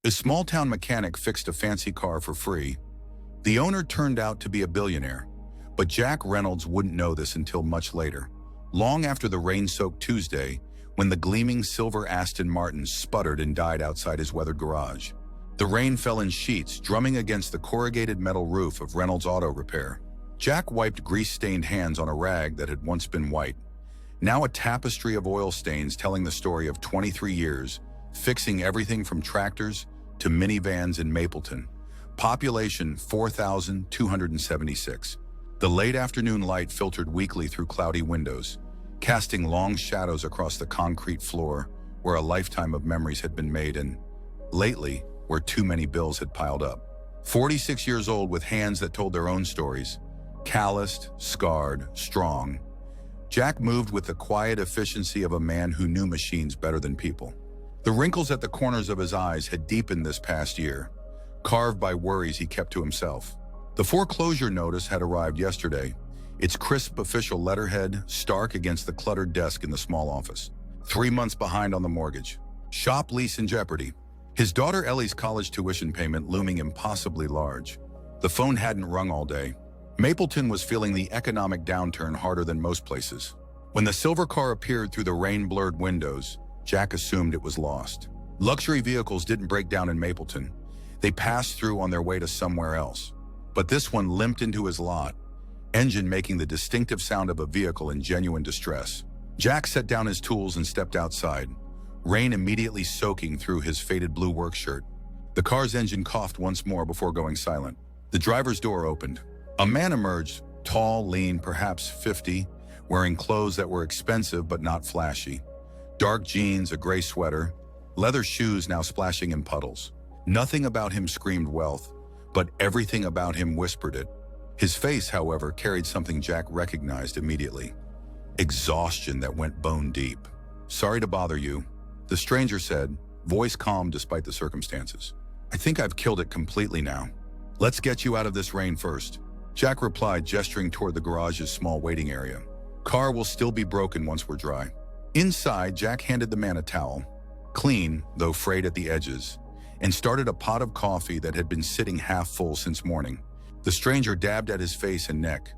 A small-town mechanic fixed a fancy car for free. The owner turned out to be a billionaire, but Jack Reynolds wouldn't know this until much later, long after the rain-soaked Tuesday, when the gleaming silver Aston Martin sputtered and died outside his weathered garage. The rain fell in sheets, drumming against the corrugated metal roof of Reynolds Auto Repair. Jack wiped grease-stained hands on a rag that had once been white, now a tapestry of oil stains telling the story of 23 years, fixing everything from tractors to minivans in Mapleton. Population 4,276. The late afternoon light filtered weakly through cloudy windows, casting long shadows across the concrete floor where a lifetime of memories had been made and, lately, where too many bills had piled up. 46 years old with hands that told their own stories, calloused, scarred, strong, Jack moved with the quiet efficiency of a man who knew machines better than people. The wrinkles at the corners of his eyes had deepened this past year, carved by worries he kept to himself. The foreclosure notice had arrived yesterday, its crisp official letterhead stark against the cluttered desk in the small office. 3 months behind on the mortgage. Shop lease in jeopardy. His daughter Ellie's college tuition payment looming impossibly large. The phone hadn't rung all day. Mapleton was feeling the economic downturn harder than most places. When the silver car appeared through the rain-blurred windows, Jack assumed it was lost. Luxury vehicles didn't break down in Mapleton. They passed through on their way to somewhere else. But this one limped into his lot, engine making the distinctive sound of a vehicle in genuine distress. Jack set down his tools and stepped outside, rain immediately soaking through his faded blue work shirt. The car's engine coughed once more before going silent. The driver's door opened. A man emerged, tall, lean, perhaps 50, wearing clothes that were expensive but not flashy. Dark jeans, a gray sweater, leather shoes now splashing in puddles. Nothing about him screamed wealth, but everything about him whispered it. His face, however, carried something Jack recognized immediately. Exhaustion that went bone deep. "Sorry to bother you," the stranger said, voice calm despite the circumstances. "I think I've killed it completely now. Let's get you out of this rain first." Jack replied, gesturing toward the garage's small waiting area. "Car will still be broken once we're dry." Inside, Jack handed the man a towel, clean, though frayed at the edges, and started a pot of coffee that had been sitting half full since morning. The stranger dabbed at his face and neck,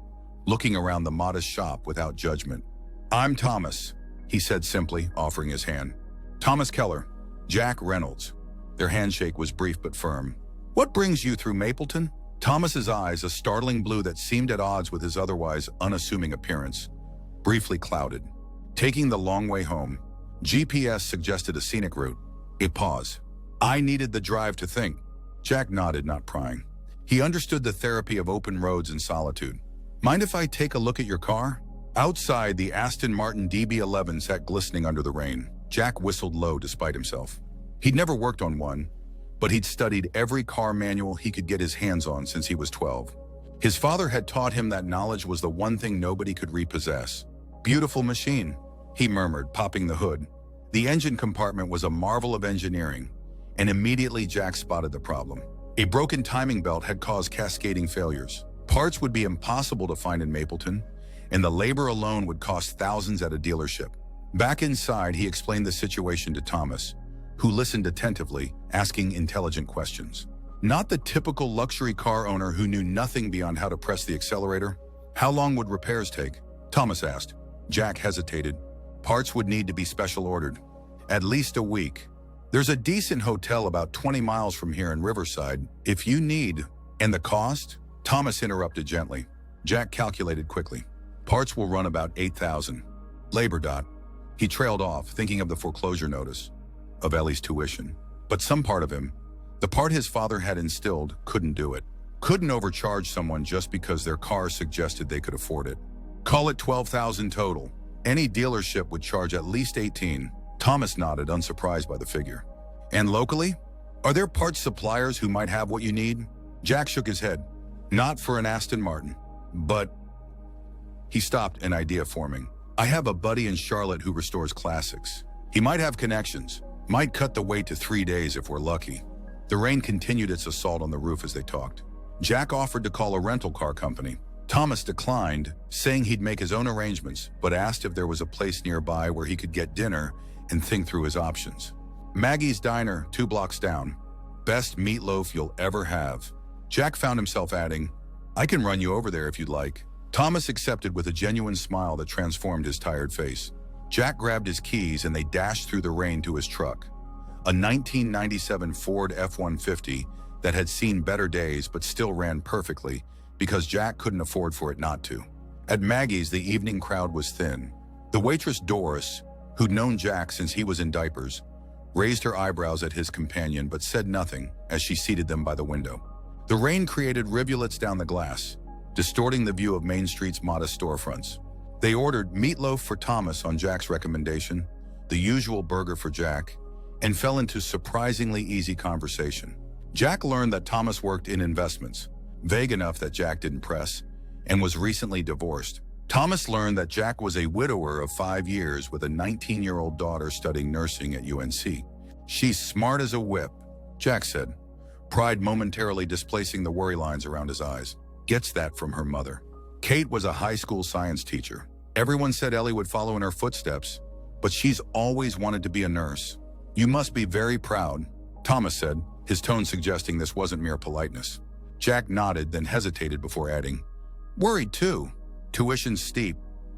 looking around the modest shop without judgment. "I'm Thomas," he said simply, offering his hand. "Thomas Keller, Jack Reynolds." Their handshake was brief but firm. "What brings you through Mapleton?" Thomas's eyes, a startling blue that seemed at odds with his otherwise unassuming appearance, briefly clouded. "Taking the long way home. GPS suggested a scenic route." A pause. "I needed the drive to think." Jack nodded, not prying. He understood the therapy of open roads and solitude. "Mind if I take a look at your car?" Outside, the Aston Martin DB11 sat glistening under the rain. Jack whistled low despite himself. He'd never worked on one, but he'd studied every car manual he could get his hands on since he was 12. His father had taught him that knowledge was the one thing nobody could repossess. "Beautiful machine," he murmured, popping the hood. The engine compartment was a marvel of engineering, and immediately Jack spotted the problem. A broken timing belt had caused cascading failures. Parts would be impossible to find in Mapleton, and the labor alone would cost thousands at a dealership. Back inside, he explained the situation to Thomas, who listened attentively, asking intelligent questions. Not the typical luxury car owner who knew nothing beyond how to press the accelerator. "How long would repairs take?" Thomas asked. Jack hesitated. "Parts would need to be special ordered. At least a week. There's a decent hotel about 20 miles from here in Riverside, if you need." "And the cost?" Thomas interrupted gently. Jack calculated quickly. "Parts will run about $8,000. Labor dot." He trailed off, thinking of the foreclosure notice, of Ellie's tuition. But some part of him, the part his father had instilled, couldn't do it. Couldn't overcharge someone just because their car suggested they could afford it. "Call it $12,000 total. Any dealership would charge at least $18,000. Thomas nodded, unsurprised by the figure. "And locally? Are there parts suppliers who might have what you need?" Jack shook his head. "Not for an Aston Martin. But..." He stopped, an idea forming. "I have a buddy in Charlotte who restores classics. He might have connections. Might cut the wait to 3 days if we're lucky." The rain continued its assault on the roof as they talked. Jack offered to call a rental car company. Thomas declined, saying he'd make his own arrangements, but asked if there was a place nearby where he could get dinner and think through his options. "Maggie's Diner, 2 blocks down." best meatloaf you'll ever have." Jack found himself adding, "I can run you over there if you'd like." Thomas accepted with a genuine smile that transformed his tired face. Jack grabbed his keys and they dashed through the rain to his truck, a 1997 Ford F-150 that had seen better days but still ran perfectly because Jack couldn't afford for it not to. At Maggie's, the evening crowd was thin. The waitress Doris, who'd known Jack since he was in diapers, raised her eyebrows at his companion but said nothing as she seated them by the window. The rain created rivulets down the glass, distorting the view of Main Street's modest storefronts. They ordered meatloaf for Thomas on Jack's recommendation, the usual burger for Jack, and fell into surprisingly easy conversation. Jack learned that Thomas worked in investments, vague enough that Jack didn't press, and was recently divorced. Thomas learned that Jack was a widower of 5 years with a 19-year-old daughter studying nursing at UNC. "She's smart as a whip," Jack said, pride momentarily displacing the worry lines around his eyes. "Gets that from her mother." Kate was a high school science teacher. Everyone said Ellie would follow in her footsteps, but she's always wanted to be a nurse. "You must be very proud," Thomas said, his tone suggesting this wasn't mere politeness. Jack nodded, then hesitated before adding, "Worried too. Tuition's steep,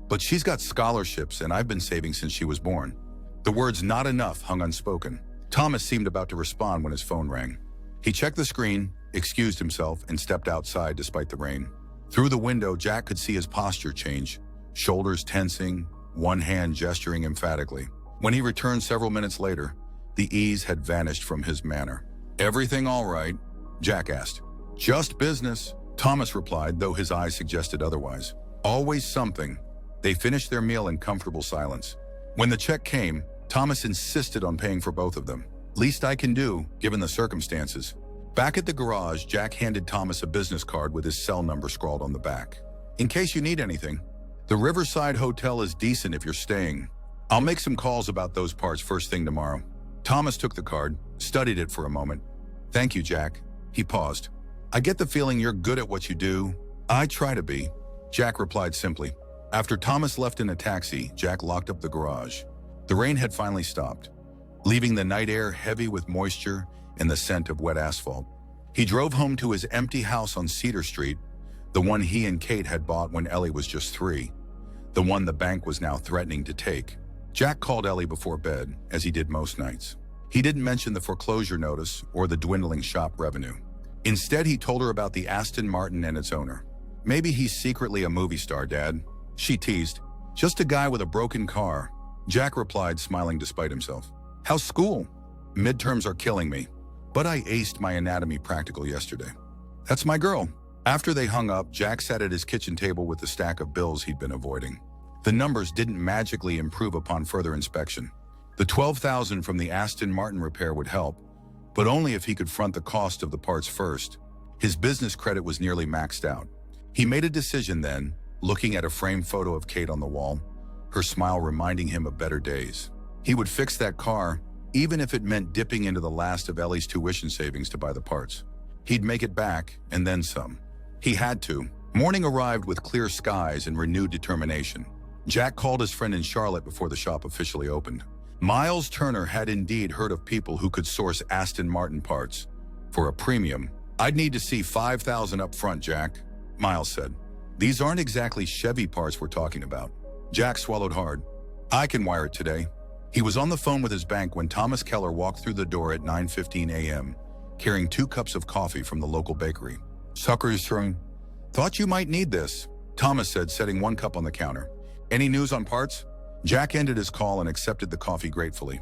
but she's got scholarships and I've been saving since she was born." The words "not enough" hung unspoken. Thomas seemed about to respond when his phone rang. He checked the screen, excused himself, and stepped outside despite the rain. Through the window, Jack could see his posture change, shoulders tensing, one hand gesturing emphatically. When he returned several minutes later, the ease had vanished from his manner. "Everything all right?" Jack asked. "Just business," Thomas replied, though his eyes suggested otherwise. "Always something." They finished their meal in comfortable silence. When the check came, Thomas insisted on paying for both of them. "Least I can do, given the circumstances." Back at the garage, Jack handed Thomas a business card with his cell number scrawled on the back. "In case you need anything. The Riverside Hotel is decent if you're staying. I'll make some calls about those parts first thing tomorrow." Thomas took the card, studied it for a moment. "Thank you, Jack." He paused. "I get the feeling you're good at what you do." "I try to be," Jack replied simply. After Thomas left in a taxi, Jack locked up the garage. The rain had finally stopped, leaving the night air heavy with moisture and the scent of wet asphalt. He drove home to his empty house on Cedar Street, the one he and Kate had bought when Ellie was just 3, the one the bank was now threatening to take. Jack called Ellie before bed, as he did most nights. He didn't mention the foreclosure notice or the dwindling shop revenue. Instead, he told her about the Aston Martin and its owner. "Maybe he's secretly a movie star, Dad," she teased. "Just a guy with a broken car," Jack replied, smiling despite himself. "How's school?" "Midterms are killing me, but I aced my anatomy practical yesterday." "That's my girl." After they hung up, Jack sat at his kitchen table with the stack of bills he'd been avoiding. The numbers didn't magically improve upon further inspection. The $12,000 from the Aston Martin repair would help, but only if he could front the cost of the parts first. His business credit was nearly maxed out. He made a decision then, looking at a framed photo of Kate on the wall, her smile reminding him of better days. He would fix that car, even if it meant dipping into the last of Ellie's tuition savings to buy the parts. He'd make it back, and then some. He had to. Morning arrived with clear skies and renewed determination. Jack called his friend in Charlotte before the shop officially opened. Miles Turner had indeed heard of people who could source Aston Martin parts for a premium. "I'd need to see $5,000 up front, Jack," Miles said. "These aren't exactly Chevy parts we're talking about." Jack swallowed hard. "I can wire it today." He was on the phone with his bank when Thomas Keller walked through the door at 9:15 a.m., carrying 2 cups of coffee from the local bakery. "Suckers, thought you might need this," Thomas said, setting 1 cup on the counter. "Any news on parts?" Jack ended his call and accepted the coffee gratefully.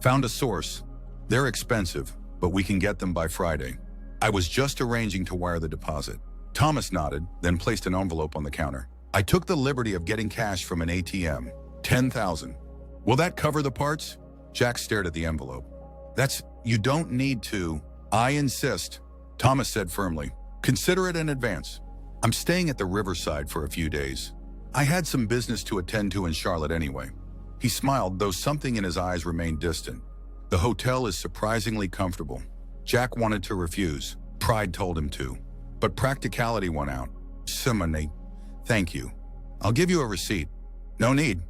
"Found a source. They're expensive, but we can get them by Friday. I was just arranging to wire the deposit." Thomas nodded, then placed an envelope on the counter. "I took the liberty of getting cash from an ATM. $10,000. Will that cover the parts?" Jack stared at the envelope. You don't need to." "I insist," Thomas said firmly. "Consider it an advance. I'm staying at the Riverside for a few days. I had some business to attend to in Charlotte anyway." He smiled, though something in his eyes remained distant. "The hotel is surprisingly comfortable." Jack wanted to refuse. Pride told him to. But practicality won out. "Simone, thank you. I'll give you a receipt." "No need.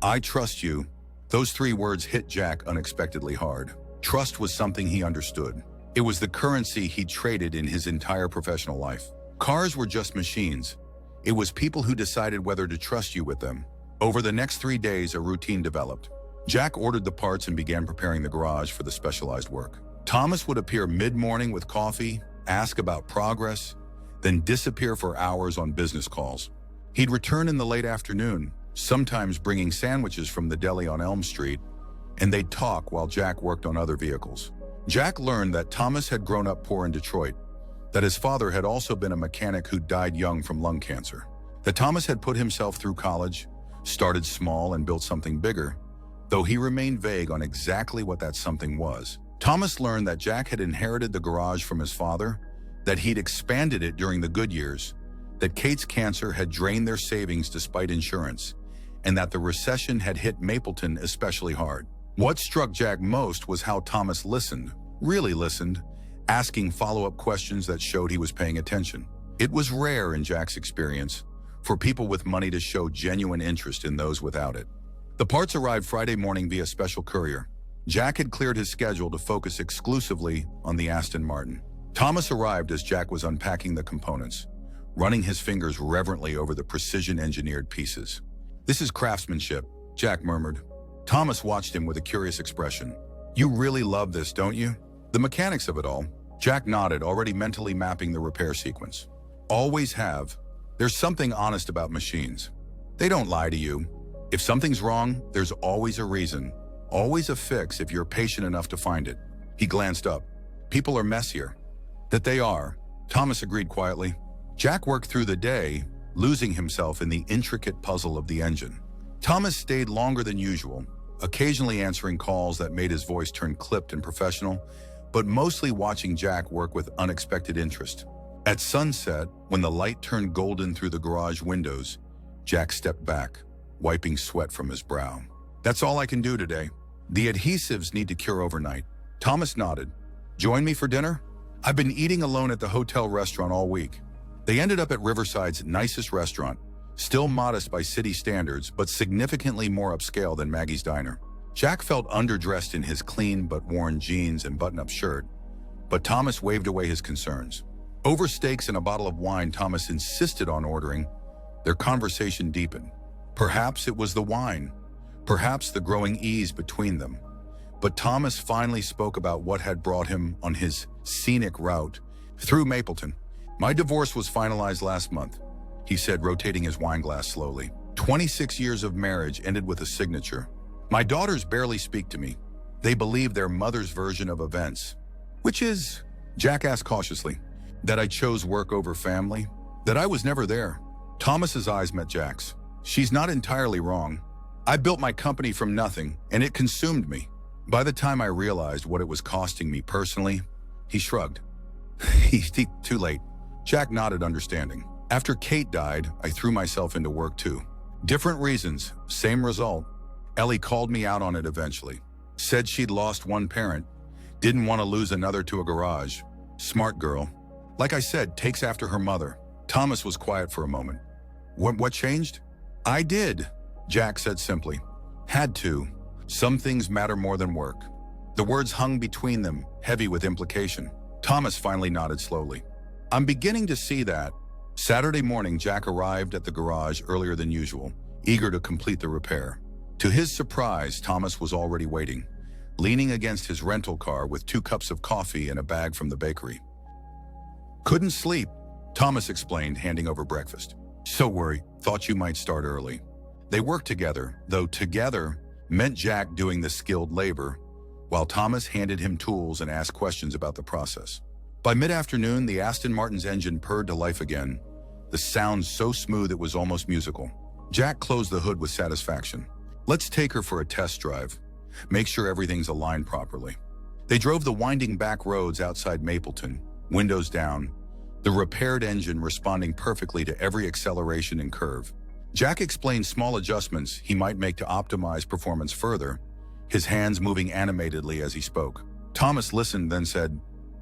I trust you." Those 3 words hit Jack unexpectedly hard. Trust was something he understood. It was the currency he traded in his entire professional life. Cars were just machines. It was people who decided whether to trust you with them. Over the next 3 days, a routine developed. Jack ordered the parts and began preparing the garage for the specialized work. Thomas would appear mid-morning with coffee, ask about progress, then disappear for hours on business calls. He'd return in the late afternoon, sometimes bringing sandwiches from the deli on Elm Street, and they'd talk while Jack worked on other vehicles. Jack learned that Thomas had grown up poor in Detroit, that his father had also been a mechanic who died young from lung cancer, that Thomas had put himself through college, started small and built something bigger, though he remained vague on exactly what that something was. Thomas learned that Jack had inherited the garage from his father, that he'd expanded it during the good years, that Kate's cancer had drained their savings despite insurance, and that the recession had hit Mapleton especially hard. What struck Jack most was how Thomas listened, really listened, asking follow-up questions that showed he was paying attention. It was rare in Jack's experience for people with money to show genuine interest in those without it. The parts arrived Friday morning via special courier. Jack had cleared his schedule to focus exclusively on the Aston Martin. Thomas arrived as Jack was unpacking the components, running his fingers reverently over the precision-engineered pieces. "This is craftsmanship," Jack murmured. Thomas watched him with a curious expression. "You really love this, don't you?" "The mechanics of it all." Jack nodded, already mentally mapping the repair sequence. "Always have. There's something honest about machines. They don't lie to you. If something's wrong, there's always a reason, always a fix if you're patient enough to find it." He glanced up. "People are messier." "That they are," Thomas agreed quietly. Jack worked through the day, losing himself in the intricate puzzle of the engine. Thomas stayed longer than usual, occasionally answering calls that made his voice turn clipped and professional, but mostly watching Jack work with unexpected interest. At sunset, when the light turned golden through the garage windows, Jack stepped back, wiping sweat from his brow. "That's all I can do today. The adhesives need to cure overnight." Thomas nodded. "Join me for dinner?" "I've been eating alone at the hotel restaurant all week." They ended up at Riverside's nicest restaurant, still modest by city standards, but significantly more upscale than Maggie's Diner. Jack felt underdressed in his clean but worn jeans and button-up shirt, but Thomas waved away his concerns. Over steaks and a bottle of wine Thomas insisted on ordering, their conversation deepened. Perhaps it was the wine, perhaps the growing ease between them. But Thomas finally spoke about what had brought him on his scenic route through Mapleton. "My divorce was finalized last month," he said, rotating his wine glass slowly. 26 years of marriage ended with a signature. "My daughters barely speak to me. They believe their mother's version of events." "Which is?" Jack asked cautiously. "That I chose work over family. That I was never there." Thomas's eyes met Jack's. "She's not entirely wrong. I built my company from nothing, and it consumed me. By the time I realized what it was costing me personally," he shrugged. "Too late." Jack nodded, understanding. "After Kate died, I threw myself into work too. Different reasons, same result. Ellie called me out on it eventually. Said she'd lost one parent, didn't want to lose another to a garage. Smart girl. Like I said, takes after her mother." Thomas was quiet for a moment. What changed?" "I did," Jack said simply. "Had to. Some things matter more than work." The words hung between them, heavy with implication. Thomas finally nodded slowly. "I'm beginning to see that." Saturday morning, Jack arrived at the garage earlier than usual, eager to complete the repair. To his surprise, Thomas was already waiting, leaning against his rental car with 2 cups of coffee and a bag from the bakery. "Couldn't sleep," Thomas explained, handing over breakfast. "So worried, thought you might start early." They worked together, though together meant Jack doing the skilled labor, while Thomas handed him tools and asked questions about the process. By mid-afternoon, the Aston Martin's engine purred to life again, the sound so smooth it was almost musical. Jack closed the hood with satisfaction. "Let's take her for a test drive. Make sure everything's aligned properly." They drove the winding back roads outside Mapleton, windows down, the repaired engine responding perfectly to every acceleration and curve. Jack explained small adjustments he might make to optimize performance further, his hands moving animatedly as he spoke. Thomas listened, then said,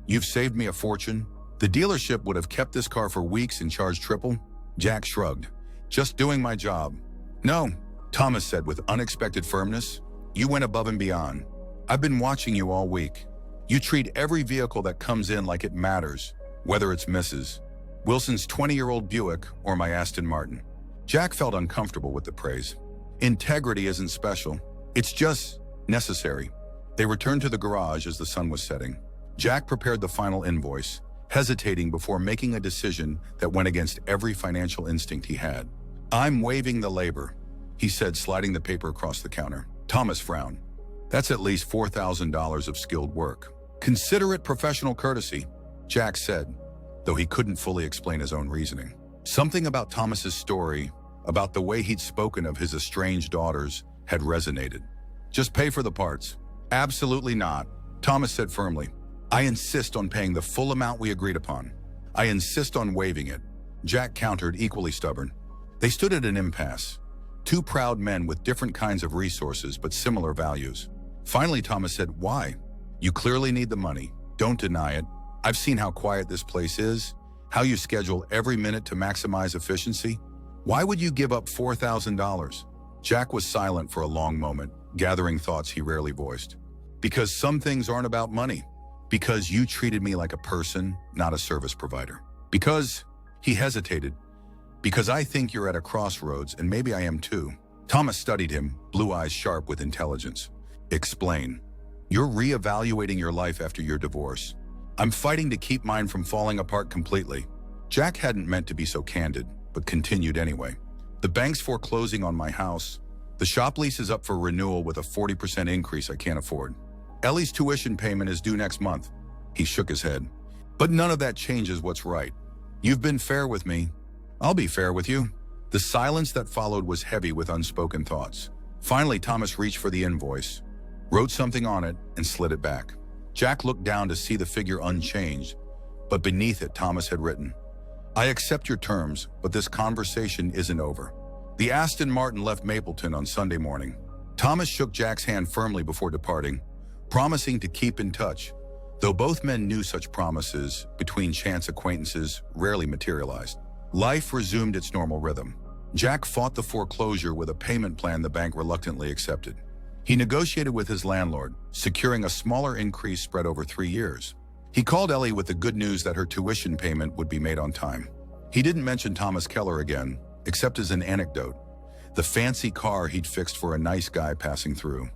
"You've saved me a fortune. The dealership would have kept this car for weeks and charged triple." Jack shrugged. "Just doing my job." "No," Thomas said with unexpected firmness. "You went above and beyond. I've been watching you all week. You treat every vehicle that comes in like it matters, whether it's Mrs. Wilson's 20-year-old Buick or my Aston Martin. Jack felt uncomfortable with the praise. Integrity isn't special. It's just necessary. They returned to the garage as the sun was setting. Jack prepared the final invoice, hesitating before making a decision that went against every financial instinct he had. "I'm waiving the labor," he said, sliding the paper across the counter. Thomas frowned. "That's at least $4,000 of skilled work." "Consider it professional courtesy," Jack said, though he couldn't fully explain his own reasoning. Something about Thomas's story, about the way he'd spoken of his estranged daughters, had resonated. "Just pay for the parts." "Absolutely not," Thomas said firmly. "I insist on paying the full amount we agreed upon. I insist on waiving it," Jack countered, equally stubborn. They stood at an impasse, two proud men with different kinds of resources but similar values. Finally, Thomas said, "Why? You clearly need the money. Don't deny it. I've seen how quiet this place is, how you schedule every minute to maximize efficiency. Why would you give up $4,000? Jack was silent for a long moment, gathering thoughts he rarely voiced. "Because some things aren't about money. Because you treated me like a person, not a service provider. Because," he hesitated, "because I think you're at a crossroads, and maybe I am too." Thomas studied him, blue eyes sharp with intelligence. "Explain." "You're reevaluating your life after your divorce. I'm fighting to keep mine from falling apart completely." Jack hadn't meant to be so candid, but continued anyway. "The bank's foreclosing on my house. The shop lease is up for renewal with a 40% increase I can't afford. Ellie's tuition payment is due next month." He shook his head. "But none of that changes what's right. You've been fair with me. I'll be fair with you." The silence that followed was heavy with unspoken thoughts. Finally, Thomas reached for the invoice, wrote something on it, and slid it back. Jack looked down to see the figure unchanged, but beneath it Thomas had written, "I accept your terms, but this conversation isn't over." The Aston Martin left Mapleton on Sunday morning. Thomas shook Jack's hand firmly before departing, promising to keep in touch, though both men knew such promises, between chance acquaintances, rarely materialized. Life resumed its normal rhythm. Jack fought the foreclosure with a payment plan the bank reluctantly accepted. He negotiated with his landlord, securing a smaller increase spread over 3 years. He called Ellie with the good news that her tuition payment would be made on time. He didn't mention Thomas Keller again, except as an anecdote, the fancy car he'd fixed for a nice guy passing through.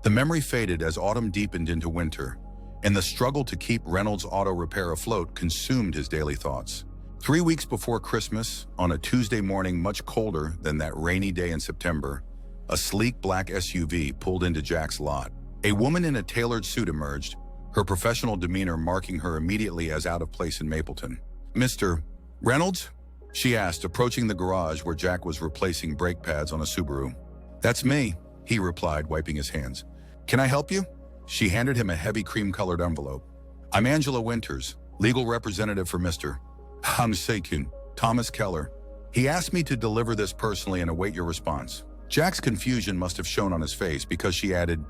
The memory faded as autumn deepened into winter, and the struggle to keep Reynolds Auto Repair afloat consumed his daily thoughts. 3 weeks before Christmas, on a Tuesday morning much colder than that rainy day in September, a sleek black SUV pulled into Jack's lot. A woman in a tailored suit emerged, her professional demeanor marking her immediately as out of place in Mapleton. "Mr. Reynolds?" she asked, approaching the garage where Jack was replacing brake pads on a Subaru. "That's me," he replied, wiping his hands. "Can I help you?" She handed him a heavy cream-colored envelope. "I'm Angela Winters, legal representative for Mr. Hamsakin, Thomas Keller. He asked me to deliver this personally and await your response." Jack's confusion must have shown on his face because she added,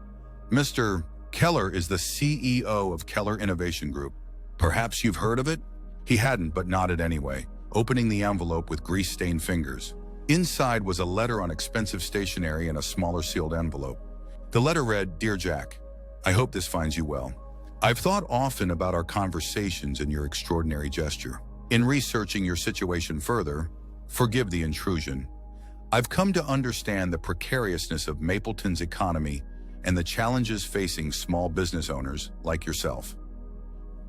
"Mr. Keller is the CEO of Keller Innovation Group. Perhaps you've heard of it?" He hadn't, but nodded anyway, opening the envelope with grease-stained fingers. Inside was a letter on expensive stationery and a smaller sealed envelope. The letter read, "Dear Jack, I hope this finds you well. I've thought often about our conversations and your extraordinary gesture. In researching your situation further, forgive the intrusion, I've come to understand the precariousness of Mapleton's economy and the challenges facing small business owners like yourself.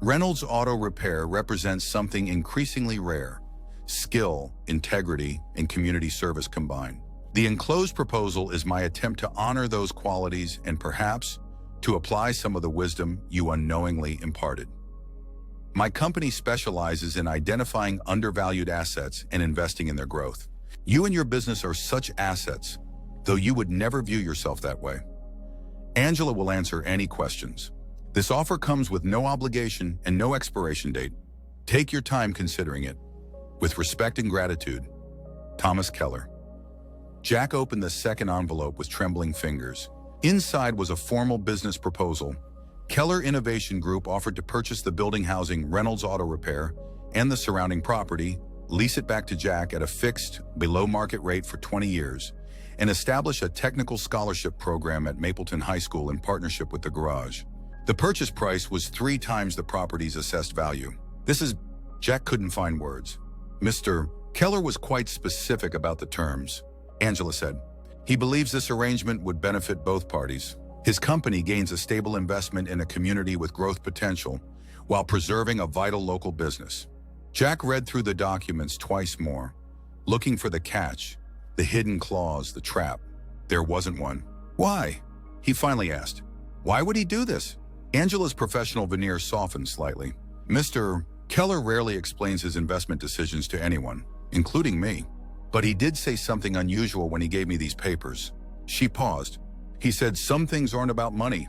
Reynolds Auto Repair represents something increasingly rare: skill, integrity, and community service combined. The enclosed proposal is my attempt to honor those qualities and perhaps to apply some of the wisdom you unknowingly imparted. My company specializes in identifying undervalued assets and investing in their growth. You and your business are such assets, though you would never view yourself that way. Angela will answer any questions. This offer comes with no obligation and no expiration date. Take your time considering it. With respect and gratitude, Thomas Keller." Jack opened the second envelope with trembling fingers. Inside was a formal business proposal. Keller Innovation Group offered to purchase the building housing Reynolds Auto Repair and the surrounding property, lease it back to Jack at a fixed, below-market rate for 20 years, and establish a technical scholarship program at Mapleton High School in partnership with the garage. The purchase price was 3 times the property's assessed value. Jack couldn't find words. Mr. Keller was quite specific about the terms. Angela said, he believes this arrangement would benefit both parties. His company gains a stable investment in a community with growth potential while preserving a vital local business. Jack read through the documents twice more, looking for the catch, the hidden clause, the trap. There wasn't one. Why? He finally asked. Why would he do this? Angela's professional veneer softened slightly. Mr. Keller rarely explains his investment decisions to anyone, including me. But he did say something unusual when he gave me these papers. She paused. He said some things aren't about money.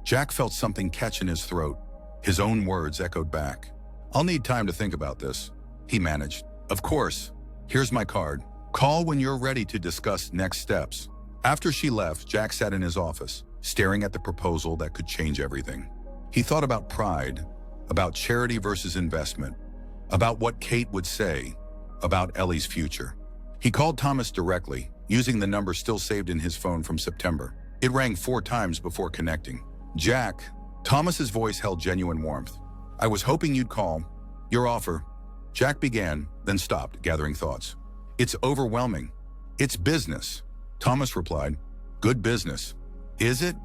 Jack felt something catch in his throat. His own words echoed back. I'll need time to think about this, he managed. Of course. Here's my card. Call when you're ready to discuss next steps. After she left, Jack sat in his office, staring at the proposal that could change everything. He thought about pride, about charity versus investment, about what Kate would say, about Ellie's future. He called Thomas directly, using the number still saved in his phone from September. It rang 4 times before connecting. Jack, Thomas's voice held genuine warmth. I was hoping you'd call. Your offer. Jack began, then stopped, gathering thoughts. It's overwhelming. It's business. Thomas replied, good business. Is it?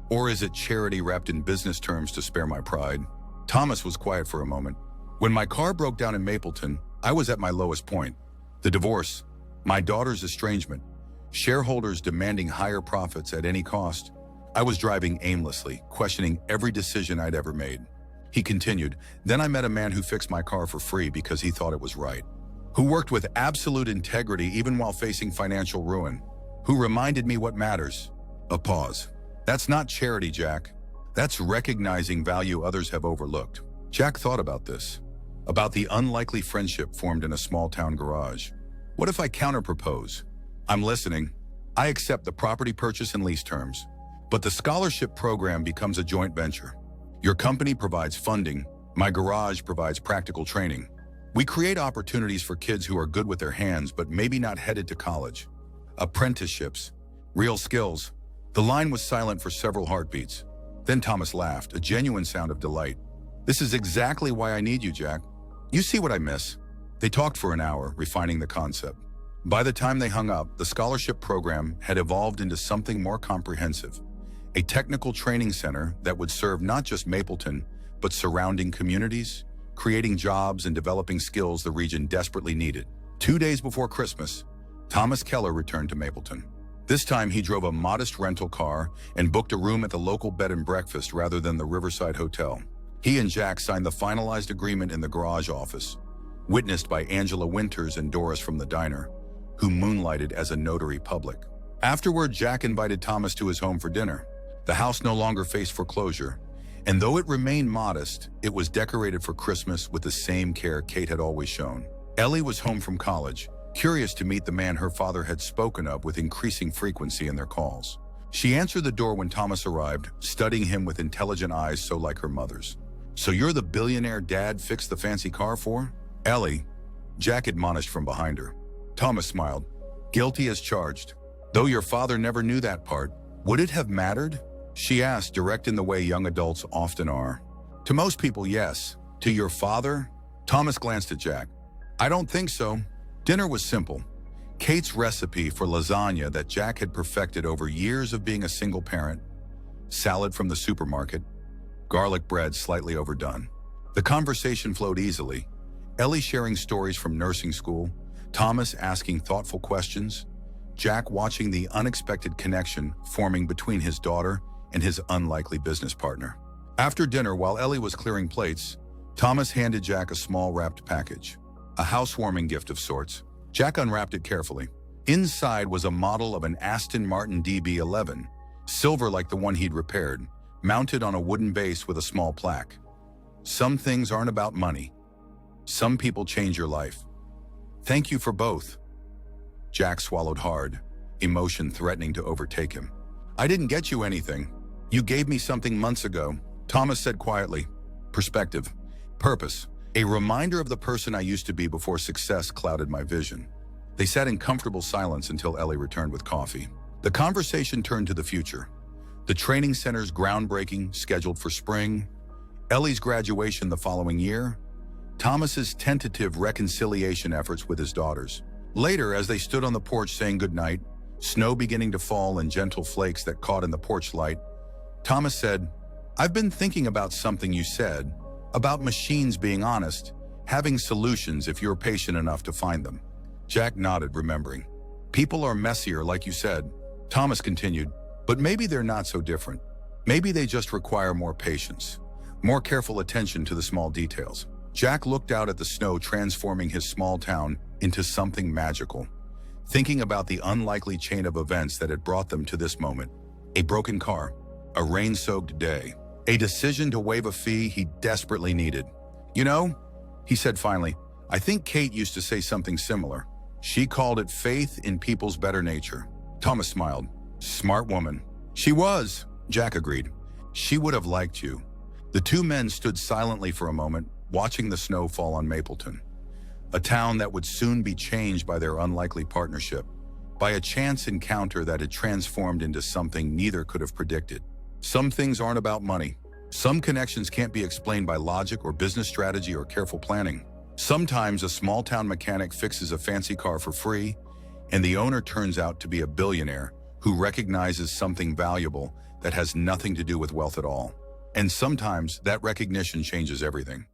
Or is it charity wrapped in business terms to spare my pride? Thomas was quiet for a moment. When my car broke down in Mapleton, I was at my lowest point. The divorce, my daughter's estrangement, shareholders demanding higher profits at any cost. I was driving aimlessly, questioning every decision I'd ever made. He continued, then I met a man who fixed my car for free because he thought it was right, who worked with absolute integrity even while facing financial ruin, who reminded me what matters. A pause. That's not charity, Jack. That's recognizing value others have overlooked. Jack thought about this, about the unlikely friendship formed in a small-town garage. What if I counter-propose? I'm listening. I accept the property purchase and lease terms, but the scholarship program becomes a joint venture. Your company provides funding. My garage provides practical training. We create opportunities for kids who are good with their hands but maybe not headed to college. Apprenticeships, real skills. The line was silent for several heartbeats. Then Thomas laughed, a genuine sound of delight. This is exactly why I need you, Jack. You see what I miss. They talked for an hour, refining the concept. By the time they hung up, the scholarship program had evolved into something more comprehensive. A technical training center that would serve not just Mapleton, but surrounding communities, creating jobs and developing skills the region desperately needed. 2 days before Christmas, Thomas Keller returned to Mapleton. This time he drove a modest rental car and booked a room at the local bed and breakfast rather than the Riverside Hotel. He and Jack signed the finalized agreement in the garage office, witnessed by Angela Winters and Doris from the diner, who moonlighted as a notary public. Afterward, Jack invited Thomas to his home for dinner. The house no longer faced foreclosure, and though it remained modest, it was decorated for Christmas with the same care Kate had always shown. Ellie was home from college, curious to meet the man her father had spoken of with increasing frequency in their calls. She answered the door when Thomas arrived, studying him with intelligent eyes so like her mother's. So you're the billionaire Dad fixed the fancy car for? Ellie, Jack admonished from behind her. Thomas smiled. Guilty as charged. Though your father never knew that part, would it have mattered? She asked, direct in the way young adults often are. To most people, yes. To your father? Thomas glanced at Jack. I don't think so. Dinner was simple. Kate's recipe for lasagna that Jack had perfected over years of being a single parent. Salad from the supermarket. Garlic bread slightly overdone. The conversation flowed easily. Ellie sharing stories from nursing school, Thomas asking thoughtful questions, Jack watching the unexpected connection forming between his daughter and his unlikely business partner. After dinner, while Ellie was clearing plates, Thomas handed Jack a small wrapped package, a housewarming gift of sorts. Jack unwrapped it carefully. Inside was a model of an Aston Martin DB11, silver like the one he'd repaired, mounted on a wooden base with a small plaque. Some things aren't about money. Some people change your life. Thank you for both. Jack swallowed hard, emotion threatening to overtake him. I didn't get you anything. You gave me something months ago, Thomas said quietly. Perspective, purpose, a reminder of the person I used to be before success clouded my vision. They sat in comfortable silence until Ellie returned with coffee. The conversation turned to the future. The training center's groundbreaking, scheduled for spring, Ellie's graduation the following year, Thomas's tentative reconciliation efforts with his daughters. Later, as they stood on the porch saying goodnight, snow beginning to fall and gentle flakes that caught in the porch light, Thomas said, "I've been thinking about something you said, about machines being honest, having solutions if you're patient enough to find them." Jack nodded, remembering. "People are messier, like you said." Thomas continued, "But maybe they're not so different. Maybe they just require more patience, more careful attention to the small details." Jack looked out at the snow transforming his small town into something magical, thinking about the unlikely chain of events that had brought them to this moment. A broken car, a rain-soaked day, a decision to waive a fee he desperately needed. "You know," he said finally, "I think Kate used to say something similar. She called it faith in people's better nature." Thomas smiled. "Smart woman." "She was," Jack agreed. "She would have liked you." The two men stood silently for a moment, watching the snow fall on Mapleton, a town that would soon be changed by their unlikely partnership, by a chance encounter that had transformed into something neither could have predicted. Some things aren't about money. Some connections can't be explained by logic or business strategy or careful planning. Sometimes a small-town mechanic fixes a fancy car for free, and the owner turns out to be a billionaire who recognizes something valuable that has nothing to do with wealth at all. And sometimes that recognition changes everything.